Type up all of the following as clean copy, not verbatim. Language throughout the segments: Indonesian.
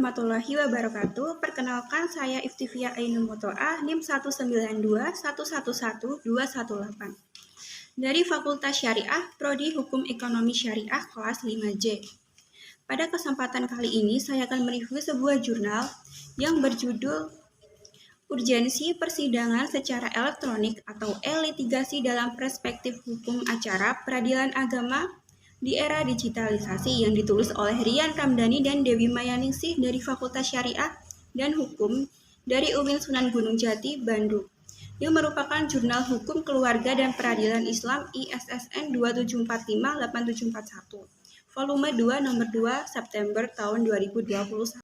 warahmatullahi wabarakatuh. Perkenalkan, saya Iftifia Ainul Mutoah, NIM 192111218 dari Fakultas Syariah, Prodi Hukum Ekonomi Syariah kelas 5J. Pada kesempatan kali ini, saya akan mereview sebuah jurnal yang berjudul Urgensi Persidangan Secara Elektronik atau E-litigasi dalam Perspektif Hukum Acara Peradilan Agama di Era Digitalisasi, yang ditulis oleh Rian Ramdhani dan Dewi Mayaningsih dari Fakultas Syariah dan Hukum dari UIN Sunan Gunung Jati, Bandung, yang merupakan jurnal hukum keluarga dan peradilan Islam ISSN 27458741, volume 2 nomor 2 September tahun 2021.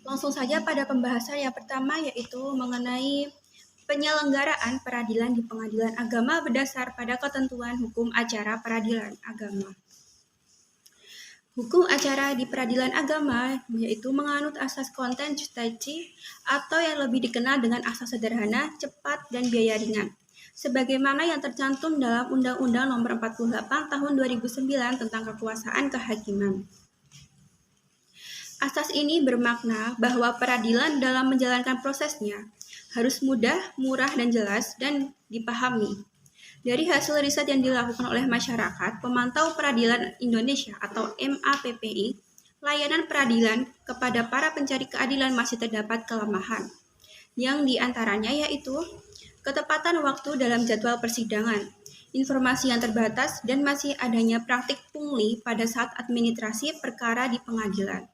Langsung saja pada pembahasan yang pertama, yaitu mengenai penyelenggaraan peradilan di pengadilan agama berdasar pada ketentuan hukum acara peradilan agama. Hukum acara di peradilan agama yaitu menganut asas content justice atau yang lebih dikenal dengan asas sederhana, cepat, dan biaya ringan, sebagaimana yang tercantum dalam Undang-Undang Nomor 48 Tahun 2009 tentang Kekuasaan Kehakiman. Asas ini bermakna bahwa peradilan dalam menjalankan prosesnya harus mudah, murah, dan jelas dan dipahami. Dari hasil riset yang dilakukan oleh Masyarakat Pemantau Peradilan Indonesia atau MAPPI, layanan peradilan kepada para pencari keadilan masih terdapat kelemahan, yang diantaranya yaitu ketepatan waktu dalam jadwal persidangan, informasi yang terbatas, dan masih adanya praktik pungli pada saat administrasi perkara di pengadilan.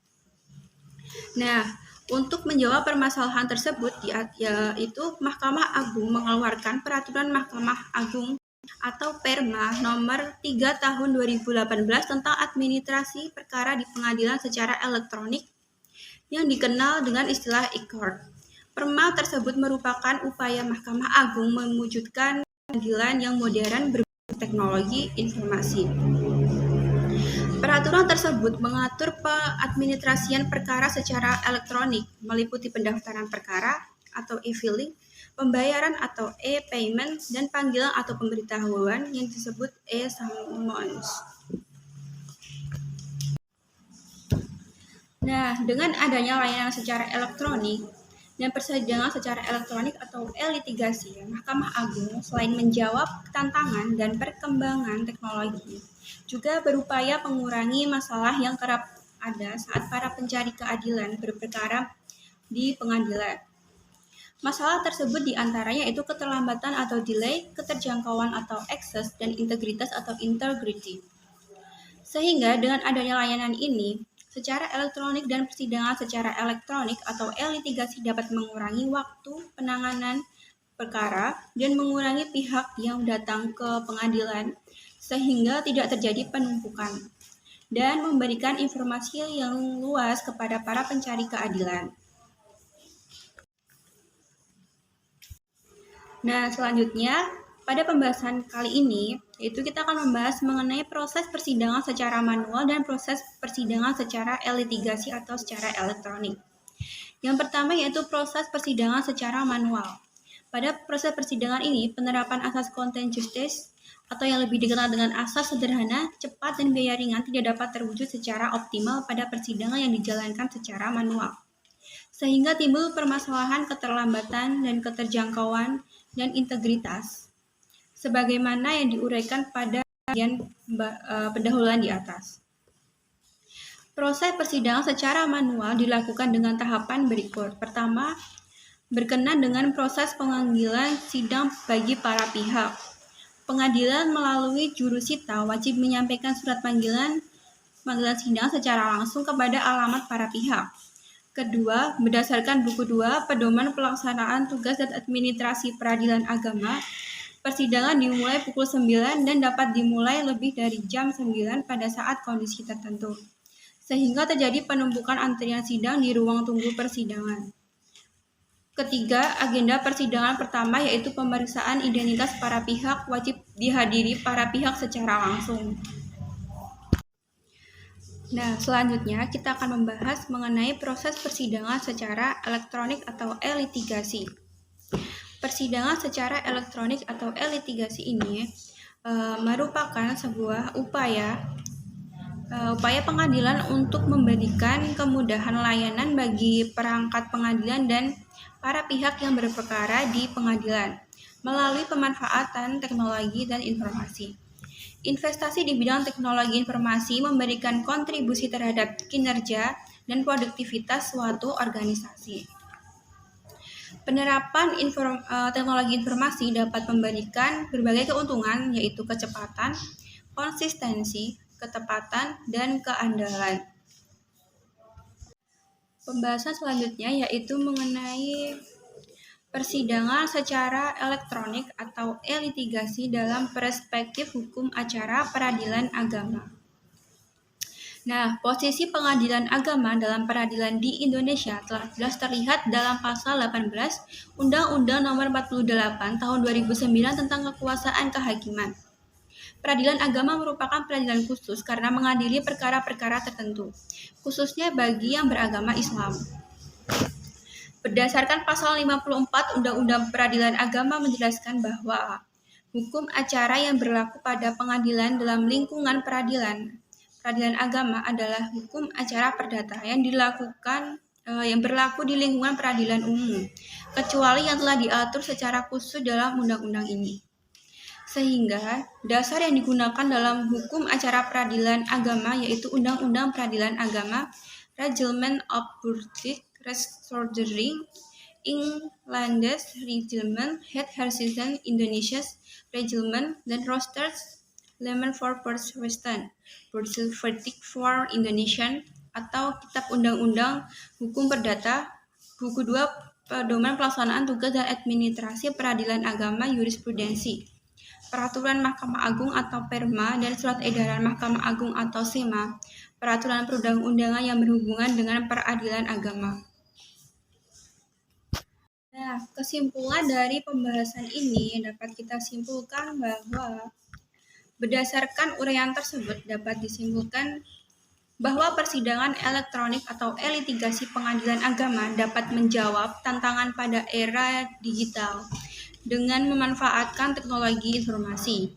Nah, untuk menjawab permasalahan tersebut, yaitu Mahkamah Agung mengeluarkan Peraturan Mahkamah Agung atau Perma nomor 3 tahun 2018 tentang administrasi perkara di pengadilan secara elektronik yang dikenal dengan istilah e-court. Perma tersebut merupakan upaya Mahkamah Agung mewujudkan pengadilan yang modern berbasis teknologi informasi. Peraturan tersebut mengatur pengadministrasian perkara secara elektronik, meliputi pendaftaran perkara atau e-filing, pembayaran atau e-payment, dan panggilan atau pemberitahuan yang disebut e-summons. Nah, dengan adanya layanan secara elektronik dan persidangan secara elektronik atau e-litigasi, Mahkamah Agung selain menjawab tantangan dan perkembangan teknologi, juga berupaya mengurangi masalah yang kerap ada saat para pencari keadilan berperkara di pengadilan. Masalah tersebut diantaranya yaitu keterlambatan atau delay, keterjangkauan atau access, dan integritas atau integrity. Sehingga dengan adanya layanan ini, secara elektronik dan persidangan secara elektronik atau e-litigasi dapat mengurangi waktu penanganan perkara dan mengurangi pihak yang datang ke pengadilan sehingga tidak terjadi penumpukan dan memberikan informasi yang luas kepada para pencari keadilan. Nah, selanjutnya pada pembahasan kali ini, yaitu kita akan membahas mengenai proses persidangan secara manual dan proses persidangan secara e-litigasi atau secara elektronik. Yang pertama yaitu proses persidangan secara manual. Pada proses persidangan ini, penerapan asas content justice atau yang lebih dikenal dengan asas sederhana, cepat, dan biaya ringan tidak dapat terwujud secara optimal pada persidangan yang dijalankan secara manual. Sehingga timbul permasalahan keterlambatan dan keterjangkauan dan integritas, sebagaimana yang diuraikan pada bagian pendahuluan di atas. Proses persidangan secara manual dilakukan dengan tahapan berikut. Pertama, berkenaan dengan proses pemanggilan sidang bagi para pihak. Pengadilan melalui jurusita wajib menyampaikan surat panggilan sidang secara langsung kepada alamat para pihak. Kedua, berdasarkan buku 2 Pedoman Pelaksanaan Tugas dan Administrasi Peradilan Agama, persidangan dimulai pukul 9 dan dapat dimulai lebih dari jam 9 pada saat kondisi tertentu, sehingga terjadi penumpukan antrian sidang di ruang tunggu persidangan. Ketiga, agenda persidangan pertama yaitu pemeriksaan identitas para pihak wajib dihadiri para pihak secara langsung. Nah, selanjutnya kita akan membahas mengenai proses persidangan secara elektronik atau e-litigasi. Persidangan secara elektronik atau e-litigasi ini merupakan sebuah upaya upaya pengadilan untuk memberikan kemudahan layanan bagi perangkat pengadilan dan para pihak yang berperkara di pengadilan melalui pemanfaatan teknologi dan informasi. Investasi di bidang teknologi informasi memberikan kontribusi terhadap kinerja dan produktivitas suatu organisasi. Penerapan teknologi informasi dapat memberikan berbagai keuntungan, yaitu kecepatan, konsistensi, ketepatan, dan keandalan. Pembahasan selanjutnya yaitu mengenai persidangan secara elektronik atau e-litigasi dalam perspektif hukum acara peradilan agama. Nah, posisi pengadilan agama dalam peradilan di Indonesia telah jelas terlihat dalam pasal 18 Undang-Undang Nomor 48 Tahun 2009 tentang kekuasaan kehakiman. Peradilan agama merupakan peradilan khusus karena mengadili perkara-perkara tertentu, khususnya bagi yang beragama Islam. Berdasarkan pasal 54 Undang-Undang Peradilan Agama menjelaskan bahwa hukum acara yang berlaku pada pengadilan dalam lingkungan peradilan agama adalah hukum acara perdata yang berlaku di lingkungan peradilan umum, kecuali yang telah diatur secara khusus dalam undang-undang ini. Sehingga dasar yang digunakan dalam hukum acara peradilan agama yaitu Undang-Undang Peradilan Agama, Reglement of Verdict Restoring Englandes Reglement, Het Hersisen Indonesia's Reglement, dan Roosters Lemon for Persistent Verdict for Indonesian atau Kitab Undang-Undang Hukum Perdata, Buku 2 Pedoman Pelaksanaan Tugas dan Administrasi Peradilan Agama Jurisprudensi, Peraturan Mahkamah Agung atau Perma, dan Surat Edaran Mahkamah Agung atau SEMA, Peraturan Perundang-undangan yang berhubungan dengan peradilan agama. Nah, kesimpulan dari pembahasan ini dapat kita simpulkan bahwa berdasarkan uraian tersebut dapat disimpulkan bahwa persidangan elektronik atau e-litigasi pengadilan agama dapat menjawab tantangan pada era digital dengan memanfaatkan teknologi informasi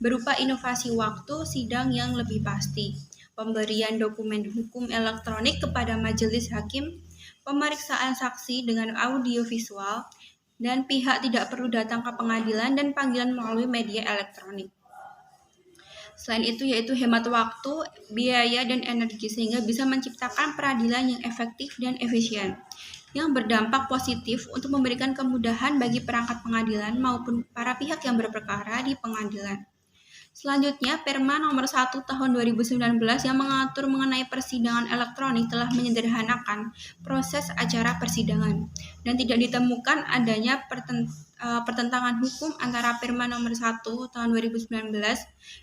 berupa inovasi waktu sidang yang lebih pasti, pemberian dokumen hukum elektronik kepada majelis hakim, pemeriksaan saksi dengan audio visual, dan pihak tidak perlu datang ke pengadilan dan panggilan melalui media elektronik. Selain itu yaitu hemat waktu, biaya, dan energi sehingga bisa menciptakan peradilan yang efektif dan efisien yang berdampak positif untuk memberikan kemudahan bagi perangkat pengadilan maupun para pihak yang berperkara di pengadilan. Selanjutnya, Perma nomor 1 tahun 2019 yang mengatur mengenai persidangan elektronik telah menyederhanakan proses acara persidangan dan tidak ditemukan adanya pertentangan hukum antara Perma nomor 1 tahun 2019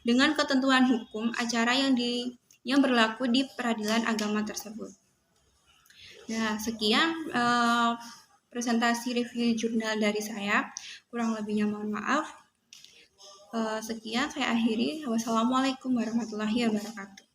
dengan ketentuan hukum acara yang berlaku di peradilan agama tersebut. Nah, sekian presentasi review jurnal dari saya. Kurang lebihnya mohon maaf. Sekian saya akhiri. Wassalamualaikum warahmatullahi wabarakatuh.